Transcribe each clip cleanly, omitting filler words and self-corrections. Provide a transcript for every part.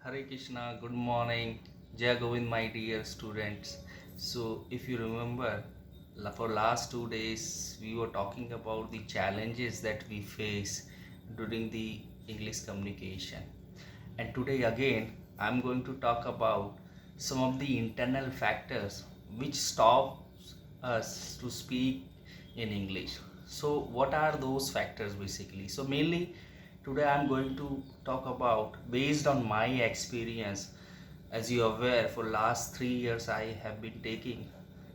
Hare Krishna, good morning. Jai Govind, my dear students. So, if you remember, for last 2 days we were talking about the challenges that we face during the English communication. And today again, I'm going to talk about some of the internal factors which stop us to speak in English. So, what are those factors basically? So, mainly today I'm going to talk about based on my experience. As you are aware, for last 3 years I have been taking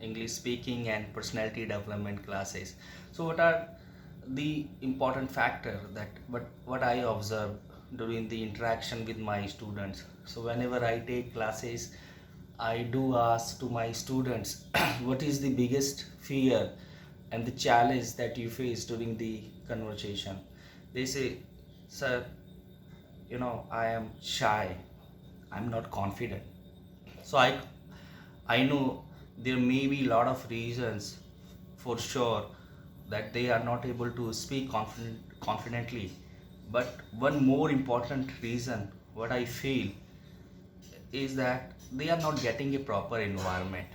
English speaking and personality development classes. So, what are the important factor that what I observe during the interaction with my students? So, whenever I take classes, I do ask to my students what is the biggest fear and the challenge that you face during the conversation. They say, sir, I am shy, I'm not confident. So I know there may be a lot of reasons for sure that they are not able to speak confidently. But one more important reason, what I feel, is that they are not getting a proper environment,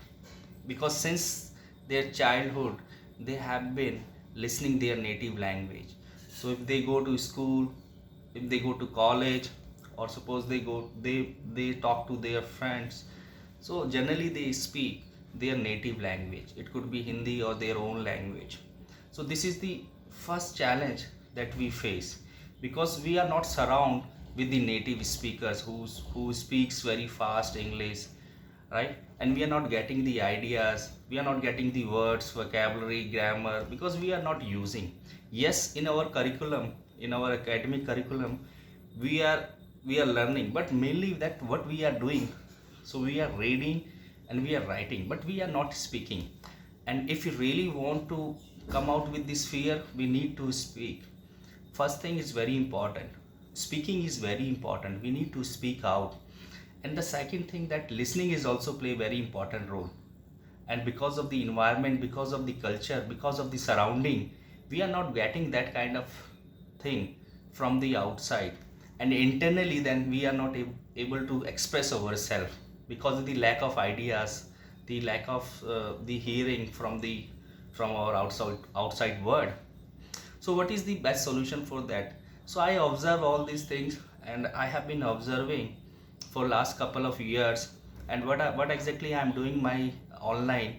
because since their childhood they have been listening their native language. So if they go to school, if they go to college, or suppose they talk to their friends, so generally they speak their native language. It could be Hindi or their own language. So this is the first challenge that we face, because we are not surrounded with the native speakers who speaks very fast English, right? And we are not getting the ideas, we are not getting the words, vocabulary, grammar, because we are not using. Yes, in our curriculum, in our academic curriculum, we are we are learning, but mainly that what we are doing, so we are reading and we are writing, but we are not speaking. And if you really want to come out with this fear, we need to speak. First thing is very important, speaking is very important, we need to speak out. And the second thing, that listening is also play very important role. And because of the environment, because of the culture, because of the surrounding, we are not getting that kind of thing from the outside. And internally then we are not able to express ourselves because of the lack of ideas, the lack of the hearing from our outside world. So what is the best solution for that? So I observe all these things, and I have been observing for last couple of years. And what exactly I'm doing my online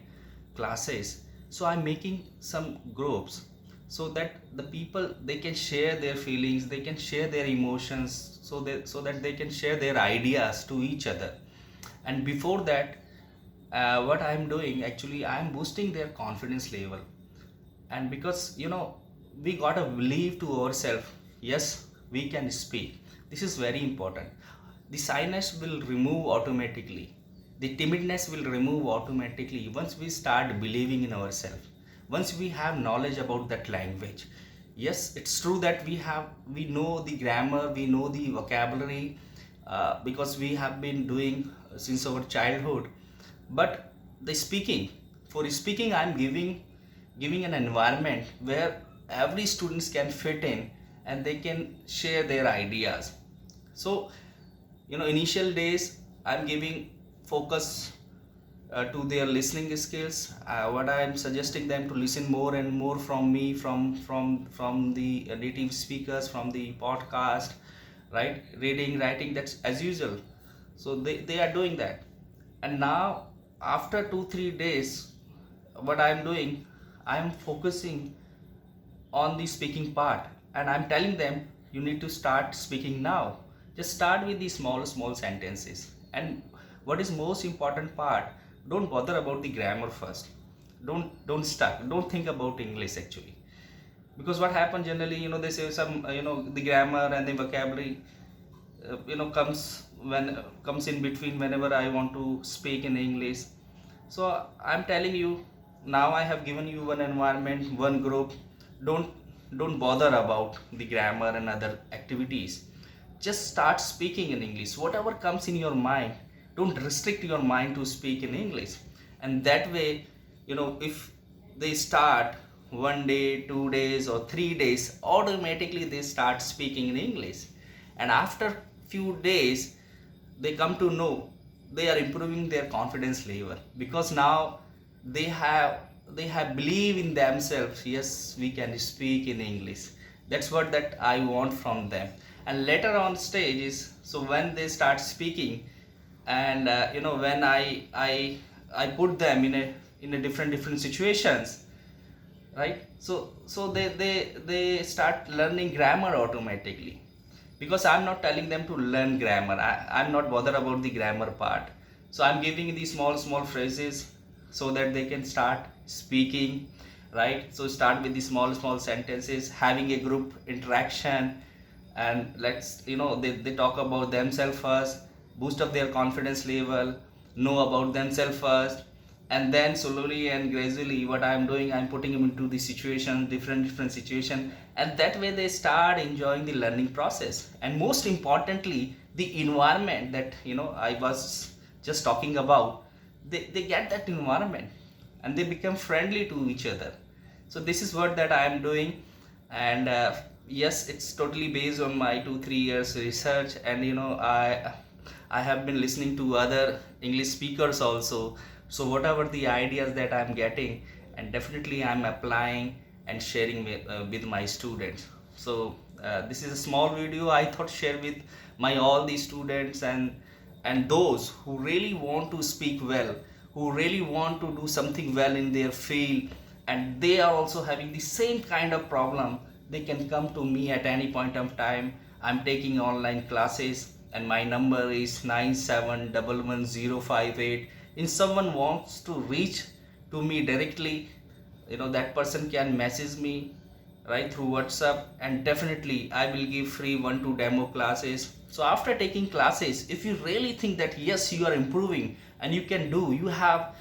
classes, so I'm making some groups, so that the people, they can share their feelings, they can share their emotions, so that they can share their ideas to each other. And before that, what I'm doing, actually I'm boosting their confidence level. And because we gotta believe to ourselves, yes, we can speak. This is very important. The shyness will remove automatically, the timidness will remove automatically once we start believing in ourselves, once we have knowledge about that language. Yes, it's true that we know the grammar, we know the vocabulary, because we have been doing since our childhood. But the speaking, for speaking I'm giving an environment where every students can fit in and they can share their ideas. So initial days I'm giving focus to their listening skills. What I'm suggesting them to listen more and more from me, from the native speakers, from the podcast, right? Reading, writing, that's as usual. So they are doing that. And now after 2 3 days, what I'm doing, I'm focusing on the speaking part, and I'm telling them, you need to start speaking now. Just start with the small sentences. And what is most important part, don't bother about the grammar first. Don't think about English actually. Because what happens generally, they say some the grammar and the vocabulary comes in between whenever I want to speak in English. So I'm telling you, now I have given you one environment, one group. Don't bother about the grammar and other activities. Just start speaking in English, whatever comes in your mind. Don't restrict your mind to speak in English. And that way, if they start 1 day, 2 days, or 3 days, automatically they start speaking in English. And after few days, they come to know they are improving their confidence level, because now they have they have believe in themselves. Yes, we can speak in English. That's what that I want from them. And later on stages, so when they start speaking, and when I put them in a different situations, right? So they start learning grammar automatically, because I'm not telling them to learn grammar. I'm not bothered about the grammar part. So I'm giving these small phrases so that they can start speaking, right? So start with the small sentences, having a group interaction, and they talk about themselves first, boost up their confidence level, know about themselves first, and then slowly and gradually what I'm doing, I'm putting them into the situation, different situation, and that way they start enjoying the learning process. And most importantly, the environment that I was just talking about, they get that environment and they become friendly to each other. So this is what that I am doing. And yes, it's totally based on my 2-3 years research. And I have been listening to other English speakers also. So whatever the ideas that I'm getting, and definitely I'm applying and sharing with my students. So this is a small video I thought share with my all the students, and those who really want to speak well, who really want to do something well in their field, and they are also having the same kind of problem. They can come to me at any point of time. I'm taking online classes, and my number is 97111058. If someone wants to reach to me directly, that person can message me right through WhatsApp, and definitely I will give free 1-2 demo classes. So after taking classes, if you really think that yes, you are improving and you can do, you have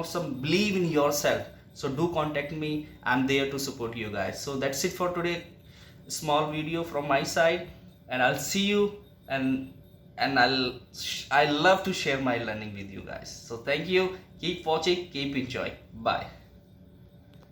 some believe in yourself, so do contact me. I'm there to support you guys. So that's it for today, small video from my side, and I'll see you. And I love to share my learning with you guys. So thank you, keep watching, keep enjoying, bye.